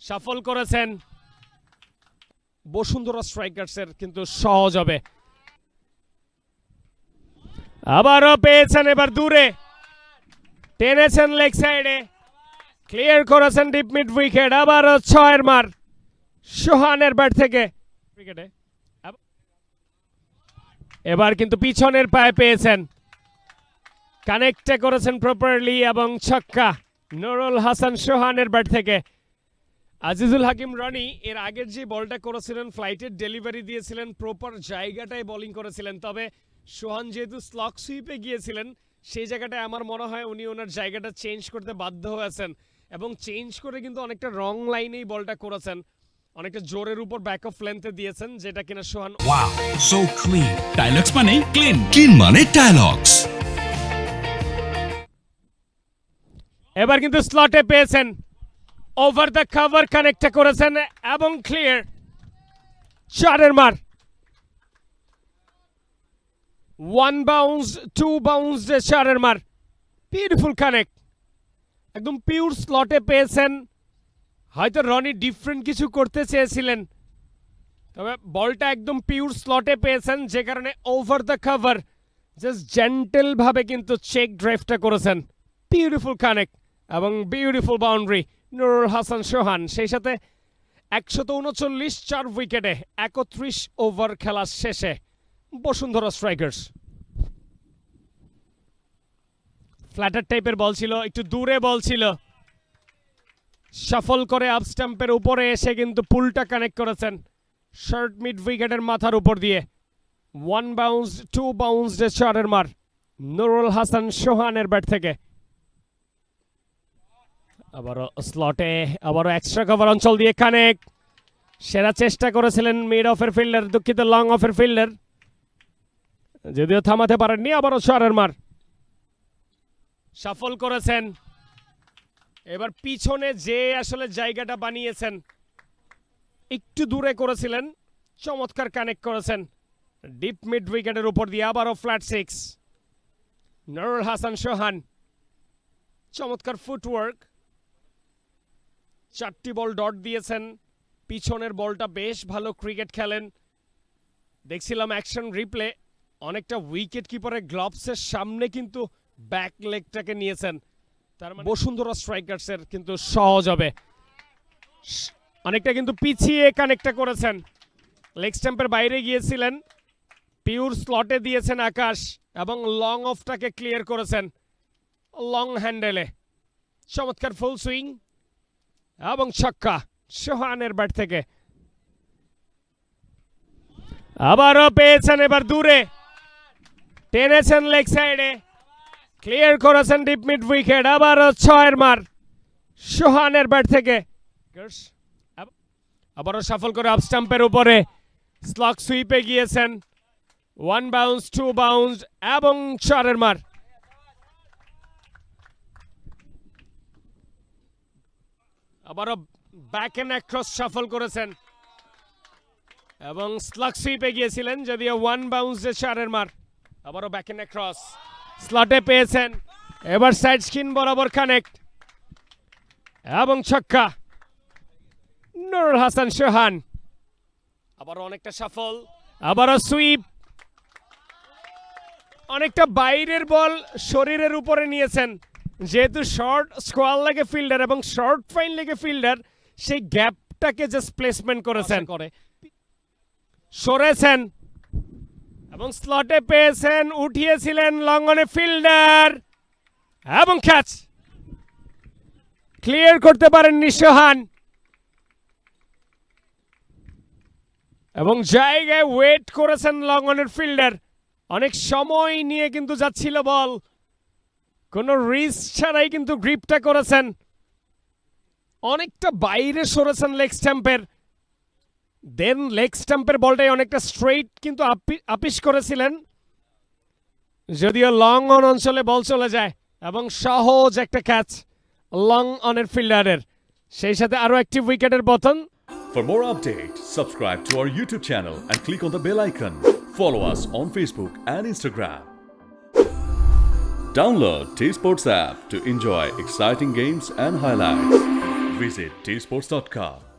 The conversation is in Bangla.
সাফল করেছেন বসুন্ধরা স্ট্রাইকার্সের, কিন্তু সহজ হবে। আবারও পেয়েছেন, এবার দূরে টেনেছেন লেগ সাইডে, ক্লিয়ার করেছেন ডিপ মিড উইকেট। আবারও 6 মার সোহানের ব্যাট থেকে উইকেটে। এবার কিন্তু পিছনের পায়ে পেয়েছেন, কানেক্টে করেছেন প্রপারলি এবং ছক্কা নুরুল হাসান সোহানের ব্যাট থেকে। আজিজুল হাকিম রনি এর আগের যে বলটা করেছিলেন ফ্লাইটের ডেলিভারি দিয়েছিলেন, প্রপার জায়গাটায় বোলিং করেছিলেন, তবে সোহান যেহেতু স্লক সুইপে গিয়েছিলেন সেই জায়গাটায় আমার মনে হয় উনি ওনার জায়গাটা চেঞ্জ করতে বাধ্য হয়েছেন এবং চেঞ্জ করে কিন্তু অনেকটা রং লাইনেই বলটা করেছেন, অনেকটা জোরের উপর ব্যাক অফ লেন্থে দিয়েছেন, যেটা কিনা Sohan. Wow, so clean. Tilex মানে ক্লিন, ক্লিন মানে টাইলক্স। এবার কিন্তু স্লটে পেয়েছেন, ওভার দ্য কভার কানেক্টটা করেছেন এবং ক্লিয়ার 4 মার। 1 বাউন্স 2 বাউন্স 4 মার, বিউটিফুল কানেক্ট, একদম পিওর স্লটে পেয়েছেন। হয়তো রনি ডিফারেন্ট কিছু করতে চেয়েছিলেন, তবে বলটা একদম পিওর স্লটে পেয়েছেন, যে কারণে over the cover just gentle ভাবে কিন্তু চেক ড্রাইভটা করেছেন। বিউটিফুল কানেক্ট এবং বিউটিফুল বাউন্ডারি নুরুল হাসান সোহান। সেই সাথে 139 4 উইকেটে 31 ওভার খেলা শেষে বসুন্ধরা স্ট্রাইকার্স। ফ্ল্যাটার টাইপের বল ছিল, একটু দূরে বল ছিল, সফল করে আপ স্টাম্পের উপরে এসে কিন্তু পুলটা কানেক্ট করেছেন শর্ট মিড উইকেটের মাথার উপর দিয়ে। 1 বাউন্স 2 বাউন্স 4 মার নুরুল হাসান সোহানের ব্যাট থেকে। আবারও স্লটে, আবারও এক্সট্রা কভার অঞ্চল দিয়ে কানেক্ট, সেরা চেষ্টা করেছিলেন মিড অফের ফিল্ডার, দুঃখিত লং অফের ফিল্ডার, যদিও থামাতে পারেননি। আবারও 4 মার সফল করেছেন। এবার পিছনে যে আসলে জায়গাটা বানিয়েছেন একটু দূরে করেছিলেন, চমৎকার কানেক্ট করেছেন ডিপ মিড উইকেটের উপর দিয়ে। আবারও ফ্ল্যাট 6 নুরুল হাসান সোহান, চমৎকার ফুটওয়ার্ক, 4টি বল ডট দিয়েছেন। পিছনের বলটা বেশ ভালো ক্রিকেট খেলেন, দেখছিলাম অ্যাকশন রিপ্লে, অনেকটা উইকেট কিপারের গ্লাভসের সামনে কিন্তু ব্যাক লেগটাকে নিয়েছেন। তার মানে বসুন্ধরা স্ট্রাইকার্সের কিন্তু সহজ হবে। অনেকটা কিন্তু পিছিয়ে কানেক্টটা করেছেন, লেগ স্ট্যাম্পের বাইরে গিয়েছিলেন, পিওর স্লটে দিয়েছেন আকাশ এবং লং অফটাকে ক্লিয়ার করেছেন লং হ্যান্ডেলে। চমৎকার ফুল সুইং এবং ছক্কা সোহানের ব্যাট থেকে। আবারও পেয়েছেন, এবার দূরে টেনেছেন লেগ সাইডে, ক্লিয়ার করেছেন ডিপ মিড উইকেট। আবারও 6 মার সোহানের ব্যাট থেকে। আবারও সফল করে আপ স্টাম্পের উপরে স্লক সুইপে গিয়েছেন। 1 বাউন্স 2 বাউন্স এবং 4 মার। আবারও ব্যাক এন্ড অ্যাক্রস সফল করেছেন এবং স্লক সুইপে গিয়েছিলেন, যদিও 1 বাউন্স 4 মার। আবারও ব্যাক এন্ড অ্যাক্রস স্লটে পেয়েছেন, এবার সাইড স্কিন বরাবর কানেক্ট এবং ছক্কা নুরুল হাসান সোহান। আবারও অনেকটা সফল, আবারও সুইপ, অনেকটা বাইরের বল শরীরের উপরে নিয়েছেন, যেহেতু শর্ট স্কোয়ার লেগে ফিল্ডার এবং শর্ট ফাইন লেগে ফিল্ডার, সেই গ্যাপটাকে জাস্ট প্লেসমেন্ট করেছেন, সরেছেন এবং স্লটে পেয়েছেন, উঠিয়েছিলেন লঙ্গনে ফিল্ডার এবং ক্যাচ ক্লিয়ার করতে পারেননি সোহান এবং জায়গায় ওয়েট করেছেন লঙ্গনের ফিল্ডার। অনেক সময় নিয়ে কিন্তু যাচ্ছিল বল, কোনো রিস্ক ছাড়াই কিন্তু গ্রিপটা করেছেন, অনেকটা বাইরে সরেছেন লেগ স্ট্যাম্পের, দেন লেগ স্ট্যাম্পের বলটাই অনেকটা স্ট্রেইট কিন্তু আপিস করেছিলেন, যদিও লং অন অঞ্চলে বল চলে যায় এবং সহজ একটা ক্যাচ লং অনের ফিল্ডারের, সেই সাথে আরো একটি উইকেটের পতন। For more updates, subscribe to our YouTube channel and click on the bell icon. Follow us on Facebook and Instagram. Download T Sports app to enjoy exciting games and highlights. Visit tsports.com.